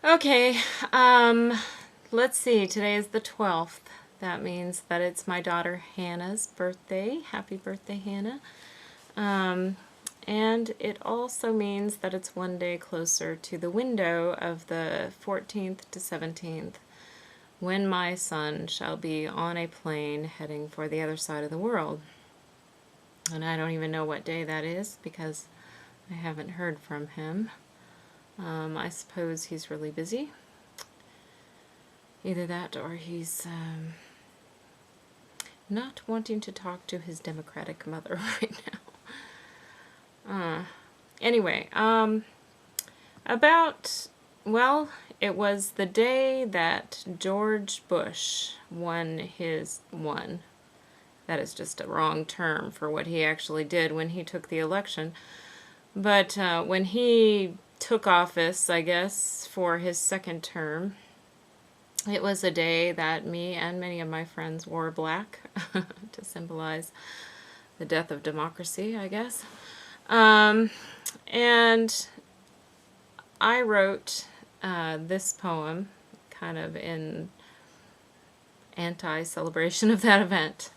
Okay, let's see. Today is the 12th. That means that it's my daughter Hannah's birthday. Happy birthday, Hannah. Um, and it also means that it's one day closer to the window of the 14th to 17th, when my son shall be on a plane heading for the other side of the world. And I don't even know what day that is because I haven't heard from him. I suppose he's really busy. Either that or he's not wanting to talk to his Democratic mother right now. Anyway, it was the day that George Bush won. That is just a wrong term for what he actually did when he took the election. But when he took office, I guess, for his second term, it was a day that me and many of my friends wore black to symbolize the death of democracy, I guess. And I wrote this poem kind of in anti-celebration of that event.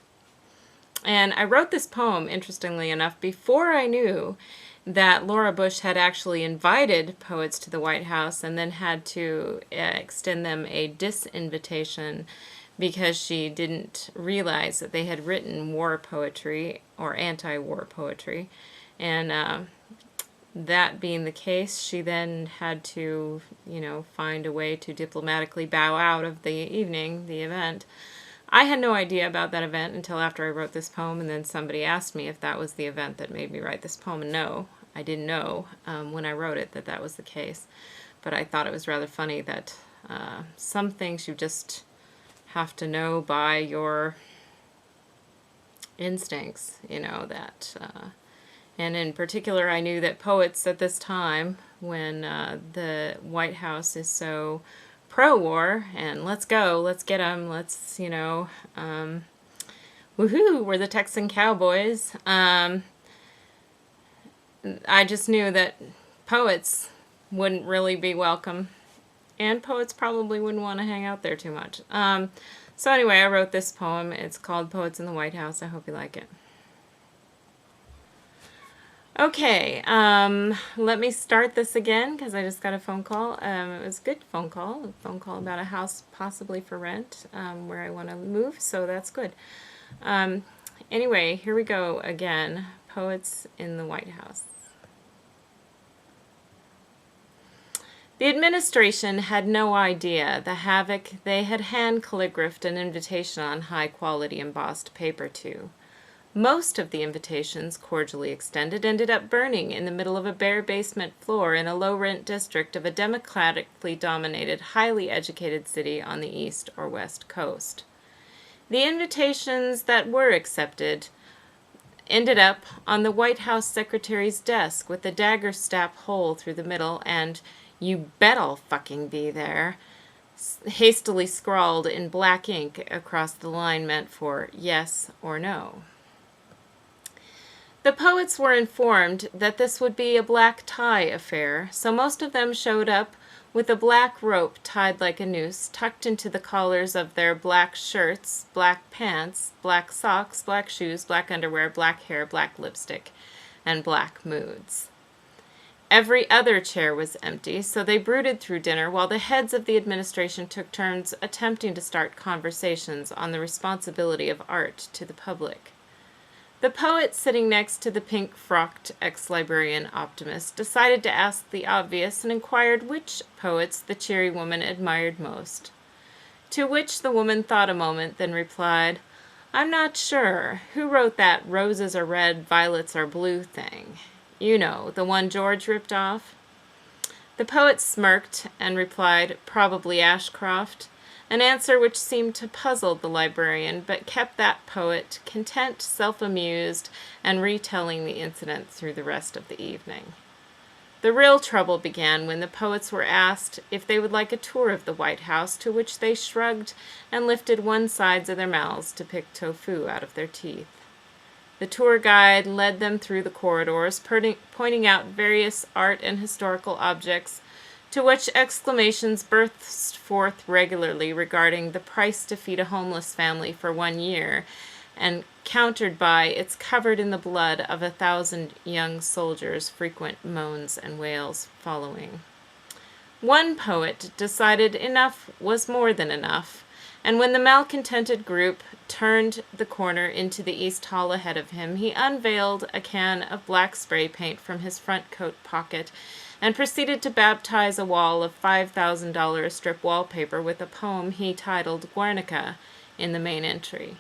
And I wrote this poem, interestingly enough, before I knew that Laura Bush had actually invited poets to the White House and then had to extend them a disinvitation because she didn't realize that they had written war poetry or anti-war poetry. And that being the case, she then had to, find a way to diplomatically bow out of the evening, the event. I had no idea about that event until after I wrote this poem, and then somebody asked me if that was the event that made me write this poem, and no, I didn't know when I wrote it that was the case. But I thought it was rather funny that some things you just have to know by your instincts, and in particular, I knew that poets at this time, when the White House is so pro-war, and let's go, let's get them, let's, woohoo, we're the Texan Cowboys. I just knew that poets wouldn't really be welcome, and poets probably wouldn't want to hang out there too much. So anyway, I wrote this poem. It's called Poets in the White House. I hope you like it. Okay, let me start this again because I just got a phone call. It was a good phone call about a house possibly for rent where I want to move, so that's good. Anyway, here we go again. Poets in the White House. The administration had no idea the havoc they had hand calligraphed an invitation on high-quality embossed paper to. Most of the invitations, cordially extended, ended up burning in the middle of a bare basement floor in a low-rent district of a democratically dominated, highly educated city on the east or west coast. The invitations that were accepted ended up on the White House secretary's desk with a dagger-stab hole through the middle and "You bet I'll fucking be there," hastily scrawled in black ink across the line meant for yes or no. The poets were informed that this would be a black tie affair, so most of them showed up with a black rope tied like a noose, tucked into the collars of their black shirts, black pants, black socks, black shoes, black underwear, black hair, black lipstick, and black moods. Every other chair was empty, so they brooded through dinner while the heads of the administration took turns attempting to start conversations on the responsibility of art to the public. The poet sitting next to the pink-frocked ex-librarian optimist decided to ask the obvious and inquired which poets the cheery woman admired most. To which the woman thought a moment, then replied, "I'm not sure. Who wrote that roses are red, violets are blue thing? You know, the one George ripped off?" The poet smirked and replied, "Probably Ashcroft," an answer which seemed to puzzle the librarian, but kept that poet content, self-amused, and retelling the incident through the rest of the evening. The real trouble began when the poets were asked if they would like a tour of the White House, to which they shrugged and lifted one sides of their mouths to pick tofu out of their teeth. The tour guide led them through the corridors, pointing out various art and historical objects, to which exclamations burst forth regularly regarding the price to feed a homeless family for 1 year, and countered by "it's covered in the blood of 1,000 young soldiers," frequent moans and wails following. One poet decided enough was more than enough, and when the malcontented group turned the corner into the East Hall ahead of him, he unveiled a can of black spray paint from his front coat pocket and proceeded to baptize a wall of $5,000 strip wallpaper with a poem he titled Guernica in the main entry.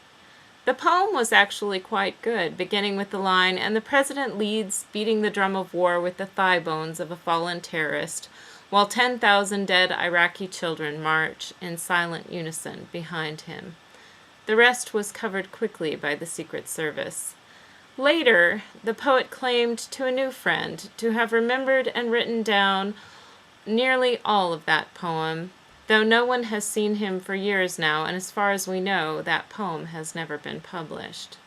The poem was actually quite good, beginning with the line, "And the president leads, beating the drum of war with the thigh bones of a fallen terrorist, while 10,000 dead Iraqi children march in silent unison behind him." The rest was covered quickly by the Secret Service. Later, the poet claimed to a new friend to have remembered and written down nearly all of that poem, though no one has seen him for years now, and as far as we know, that poem has never been published.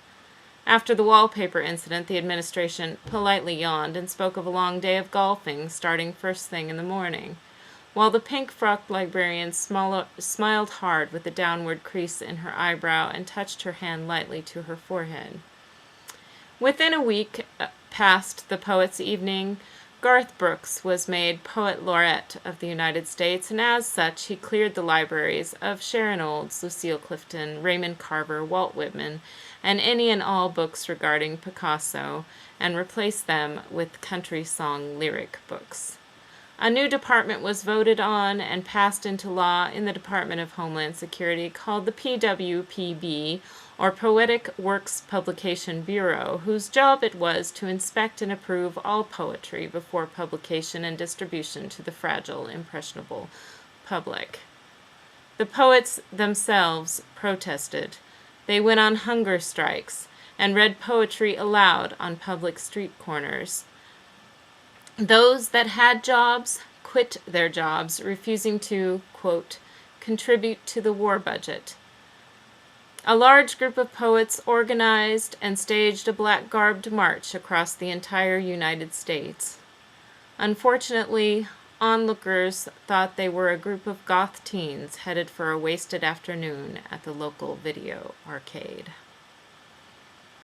After the wallpaper incident, the administration politely yawned and spoke of a long day of golfing starting first thing in the morning, while the pink-frocked librarian smiled hard with a downward crease in her eyebrow and touched her hand lightly to her forehead. Within a week past the Poets' Evening, Garth Brooks was made Poet Laureate of the United States, and as such he cleared the libraries of Sharon Olds, Lucille Clifton, Raymond Carver, Walt Whitman, and any and all books regarding Picasso, and replaced them with country song lyric books. A new department was voted on and passed into law in the Department of Homeland Security called the PWPB, or Poetic Works Publication Bureau, whose job it was to inspect and approve all poetry before publication and distribution to the fragile, impressionable public. The poets themselves protested. They went on hunger strikes and read poetry aloud on public street corners. Those that had jobs quit their jobs, refusing to, quote, contribute to the war budget. A large group of poets organized and staged a black-garbed march across the entire United States. Unfortunately, onlookers thought they were a group of goth teens headed for a wasted afternoon at the local video arcade.